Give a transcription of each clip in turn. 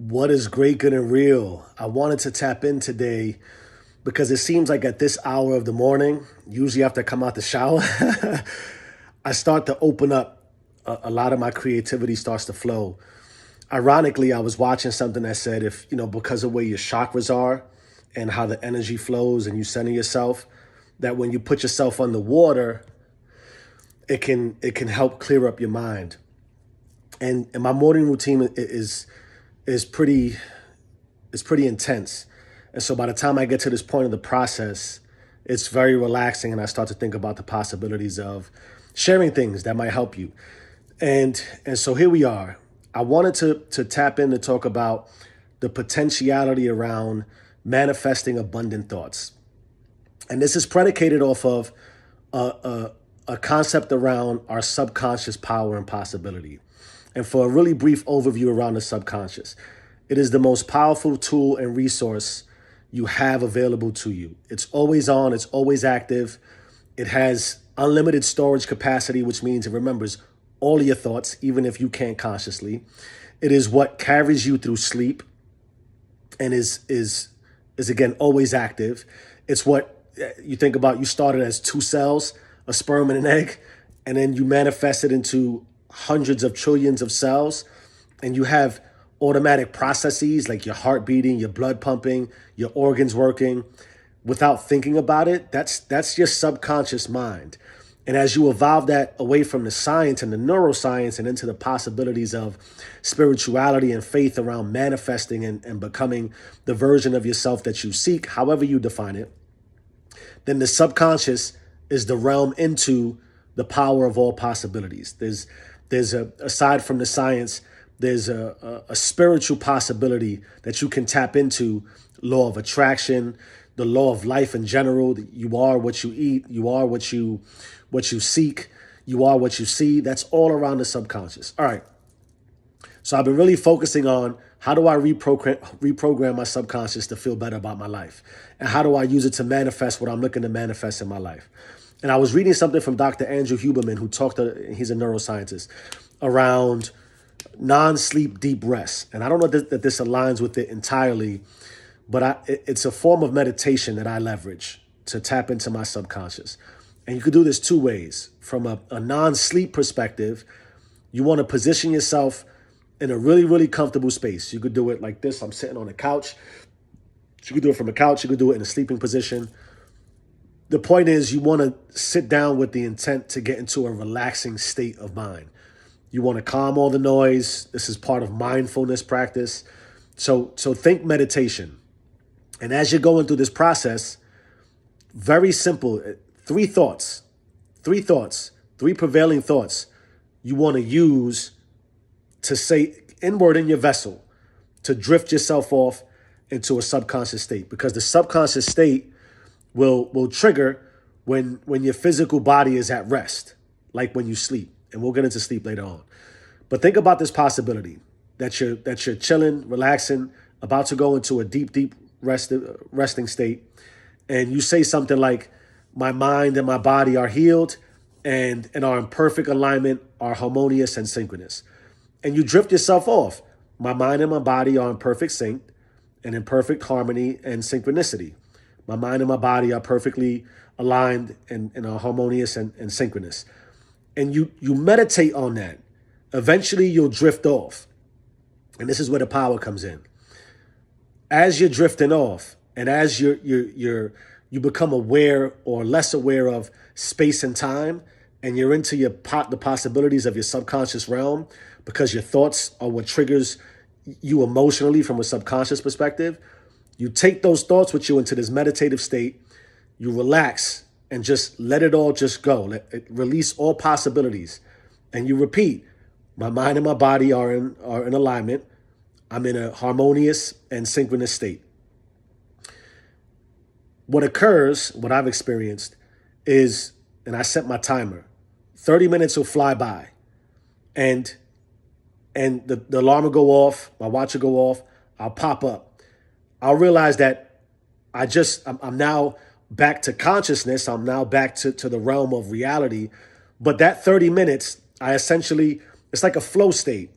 What is great, good, and real? I wanted to tap in today because it seems like at this hour of the morning, usually after I come out the shower, I start to open up. A lot of my creativity starts to flow. Ironically, I was watching something that said if, because of where your chakras are and how the energy flows and you center yourself, that when you put yourself underwater, it can help clear up your mind. And my morning routine is pretty is pretty intense. And so by the time I get to this point of the process, it's very relaxing and I start to think about the possibilities of sharing things that might help you. And so here we are. I wanted to tap in to talk about the potentiality around manifesting abundant thoughts. And this is predicated off of a concept around our subconscious power and possibility. And for a really brief overview around the subconscious, it is the most powerful tool and resource you have available to you. It's always on, it's always active. It has unlimited storage capacity, which means it remembers all of your thoughts, even if you can't consciously. It is what carries you through sleep and is again always active. It's what you think about. You started as two cells, a sperm and an egg, and then you manifest it into hundreds of trillions of cells, and you have automatic processes like your heart beating, your blood pumping, your organs working without thinking about it. That's your subconscious mind. And as you evolve that away from the science and the neuroscience and into the possibilities of spirituality and faith around manifesting and becoming the version of yourself that you seek, however you define it, then the subconscious is the realm into the power of all possibilities. There's aside from the science, there's a spiritual possibility that you can tap into: law of attraction, the law of life in general. You are what you eat. You are what you seek. You are what you see. That's all around the subconscious. All right. So I've been really focusing on how do I reprogram my subconscious to feel better about my life, and how do I use it to manifest what I'm looking to manifest in my life. And I was reading something from Dr. Andrew Huberman, he's a neuroscientist, around non-sleep deep rest. And I don't know that this aligns with it entirely, but it's a form of meditation that I leverage to tap into my subconscious. And you could do this two ways. From a non-sleep perspective, you want to position yourself in a really, really comfortable space. You could do it like this. I'm sitting on a couch. You could do it from a couch. You could do it in a sleeping position. The point is you want to sit down with the intent to get into a relaxing state of mind. You want to calm all the noise. This is part of mindfulness practice. So think meditation. And as you're going through this process, very simple, three prevailing thoughts you want to use to say inward in your vessel to drift yourself off into a subconscious state, because the subconscious state will trigger when your physical body is at rest, like when you sleep. And we'll get into sleep later on. But think about this possibility that you're chilling, relaxing, about to go into a deep resting state, and you say something like, "My mind and my body are healed and are in perfect alignment, are harmonious and synchronous." And you drift yourself off. My mind and my body are in perfect sync and in perfect harmony and synchronicity. My mind and my body are perfectly aligned and are harmonious and synchronous. And you meditate on that. Eventually you'll drift off. And this is where the power comes in. As you're drifting off, and as you become aware or less aware of space and time, and you're into the possibilities of your subconscious realm, because your thoughts are what triggers you emotionally from a subconscious perspective. You take those thoughts with you into this meditative state. You relax and just let it all just go. Release all possibilities. And you repeat, my mind and my body are in alignment. I'm in a harmonious and synchronous state. What occurs, what I've experienced is, and I set my timer, 30 minutes will fly by. And the alarm will go off, my watch will go off, I'll pop up. I'll realize that I'm now back to consciousness. I'm now back to the realm of reality. But that 30 minutes, it's like a flow state.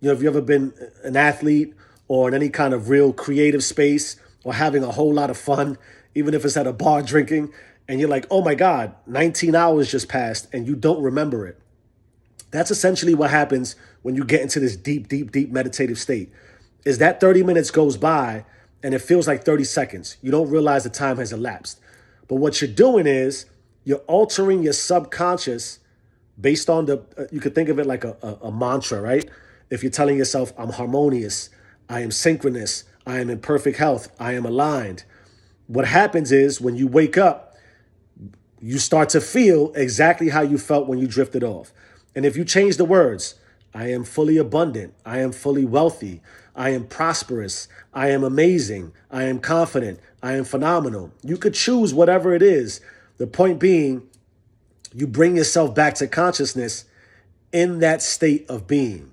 If you ever been an athlete or in any kind of real creative space or having a whole lot of fun, even if it's at a bar drinking, and you're like, oh my God, 19 hours just passed and you don't remember it. That's essentially what happens when you get into this deep, deep, deep meditative state. Is that 30 minutes goes by and it feels like 30 seconds. You don't realize the time has elapsed. But what you're doing is you're altering your subconscious based on you could think of it like a mantra, right? If you're telling yourself, I'm harmonious, I am synchronous, I am in perfect health, I am aligned. What happens is when you wake up, you start to feel exactly how you felt when you drifted off. And if you change the words, I am fully abundant, I am fully wealthy, I am prosperous, I am amazing, I am confident, I am phenomenal. You could choose whatever it is. The point being, you bring yourself back to consciousness in that state of being.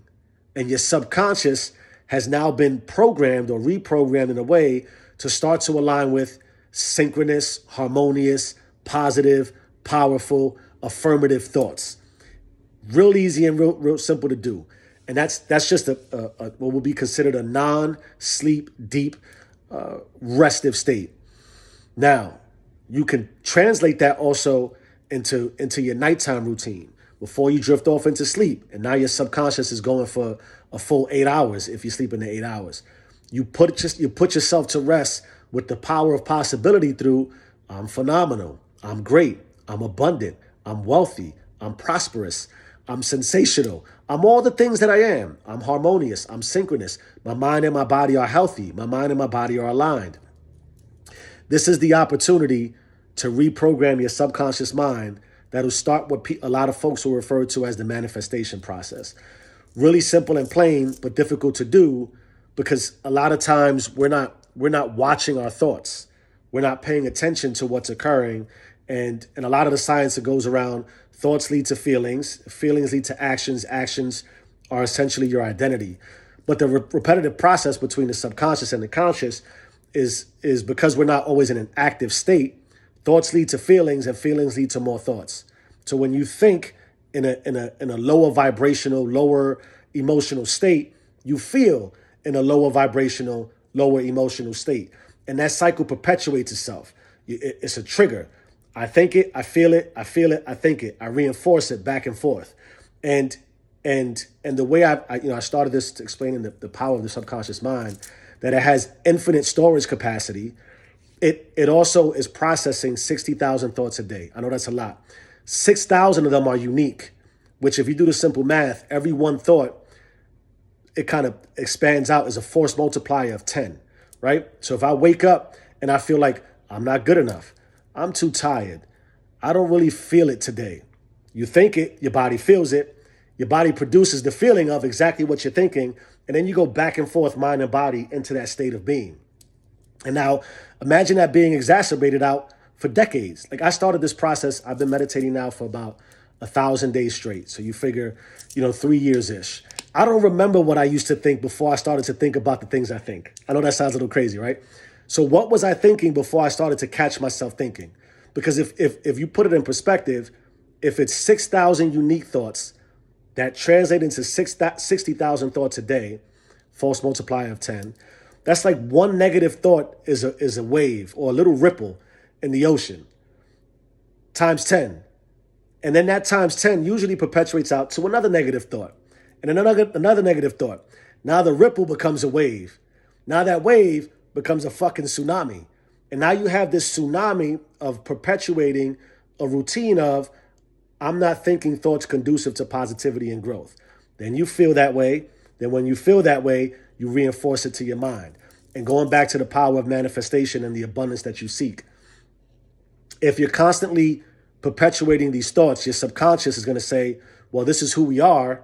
And your subconscious has now been programmed or reprogrammed in a way to start to align with synchronous, harmonious, positive, powerful, affirmative thoughts. Real easy and real simple to do. And that's just what will be considered a non-sleep, deep, restive state. Now, you can translate that also into your nighttime routine before you drift off into sleep. And now your subconscious is going for a full 8 hours if you sleep in the 8 hours. You put yourself to rest with the power of possibility through I'm phenomenal, I'm great, I'm abundant, I'm wealthy, I'm prosperous, I'm sensational, I'm all the things that I am. I'm harmonious, I'm synchronous, my mind and my body are healthy, my mind and my body are aligned. This is the opportunity to reprogram your subconscious mind that'll start what a lot of folks will refer to as the manifestation process. Really simple and plain, but difficult to do because a lot of times we're not watching our thoughts. We're not paying attention to what's occurring. And a lot of the science that goes around, thoughts lead to feelings, feelings lead to actions, actions are essentially your identity. But the repetitive process between the subconscious and the conscious is because we're not always in an active state. Thoughts lead to feelings and feelings lead to more thoughts. So when you think in a lower vibrational, lower emotional state, you feel in a lower vibrational, lower emotional state. And that cycle perpetuates itself. It's a trigger. I think it, I feel it, I feel it, I think it. I reinforce it back and forth. And the way I started this explaining the power of the subconscious mind, that it has infinite storage capacity. It also is processing 60,000 thoughts a day. I know that's a lot. 6,000 of them are unique, which if you do the simple math, every one thought, it kind of expands out as a force multiplier of 10, right? So if I wake up and I feel like I'm not good enough, I'm too tired, I don't really feel it today. You think it, your body feels it, your body produces the feeling of exactly what you're thinking, and then you go back and forth, mind and body, into that state of being. And now imagine that being exacerbated out for decades. Like I started this process, I've been meditating now for about 1,000 days straight. So you figure, 3 years-ish. I don't remember what I used to think before I started to think about the things I think. I know that sounds a little crazy, right? So what was I thinking before I started to catch myself thinking? Because if you put it in perspective, if it's 6,000 unique thoughts that translate into 60,000 thoughts a day, false multiplier of 10, that's like one negative thought is a wave or a little ripple in the ocean times 10. And then that times 10 usually perpetuates out to another negative thought and another negative thought. Now the ripple becomes a wave. Now that wave becomes a fucking tsunami. And now you have this tsunami of perpetuating a routine of I'm not thinking thoughts conducive to positivity and growth. Then you feel that way. Then when you feel that way, you reinforce it to your mind. And going back to the power of manifestation and the abundance that you seek. If you're constantly perpetuating these thoughts, your subconscious is going to say, well, this is who we are.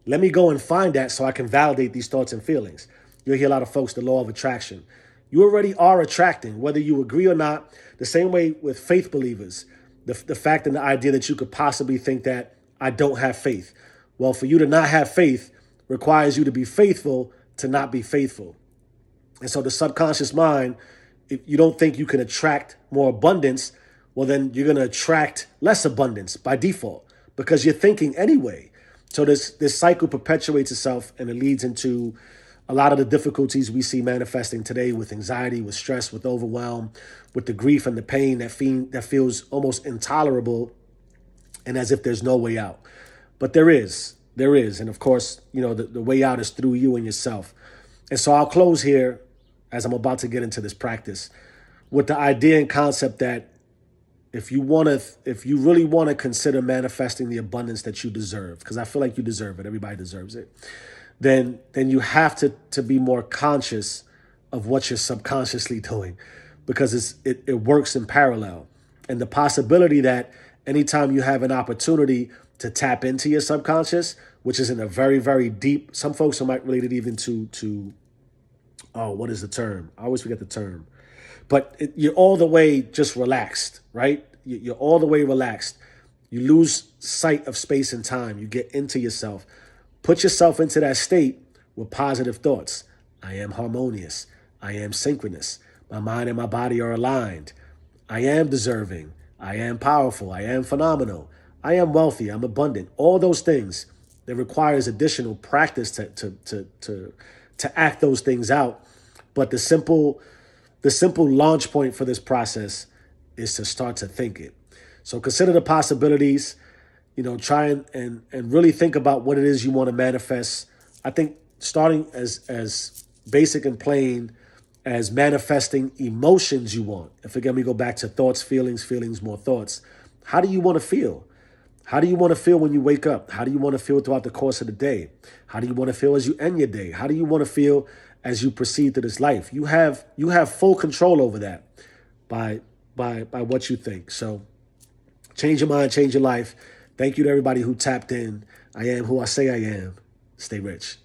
Let me go and find that so I can validate these thoughts and feelings. You'll hear a lot of folks, the law of attraction. You already are attracting, whether you agree or not. The same way with faith believers, the fact and the idea that you could possibly think that I don't have faith. Well, for you to not have faith requires you to be faithful to not be faithful. And so the subconscious mind, if you don't think you can attract more abundance, well, then you're going to attract less abundance by default because you're thinking anyway. So this cycle perpetuates itself and it leads into A lot of the difficulties we see manifesting today with anxiety, with stress, with overwhelm, with the grief and the pain that feels almost intolerable and as if there's no way out. But there is. There is. And of course, the way out is through you and yourself. And so I'll close here as I'm about to get into this practice with the idea and concept that if you really want to consider manifesting the abundance that you deserve, because I feel like you deserve it, everybody deserves it, then you have to be more conscious of what you're subconsciously doing, because it works in parallel. And the possibility that anytime you have an opportunity to tap into your subconscious, which is in a very, very deep, some folks might relate it even to oh, what is the term? I always forget the term. But you're all the way just relaxed, right? You're all the way relaxed. You lose sight of space and time. You get into yourself. Put yourself into that state with positive thoughts. I am harmonious. I am synchronous. My mind and my body are aligned. I am deserving. I am powerful. I am phenomenal. I am wealthy. I'm abundant. All those things that requires additional practice to act those things out. But the simple launch point for this process is to start to think it. So consider the possibilities, try and really think about what it is you want to manifest. I think starting as basic and plain as manifesting emotions you want. If again, we go back to thoughts, feelings, more thoughts. How do you want to feel? How do you want to feel when you wake up? How do you want to feel throughout the course of the day? How do you want to feel as you end your day? How do you want to feel as you proceed through this life? You have full control over that by what you think. So change your mind, change your life. Thank you to everybody who tapped in. I am who I say I am. Stay rich.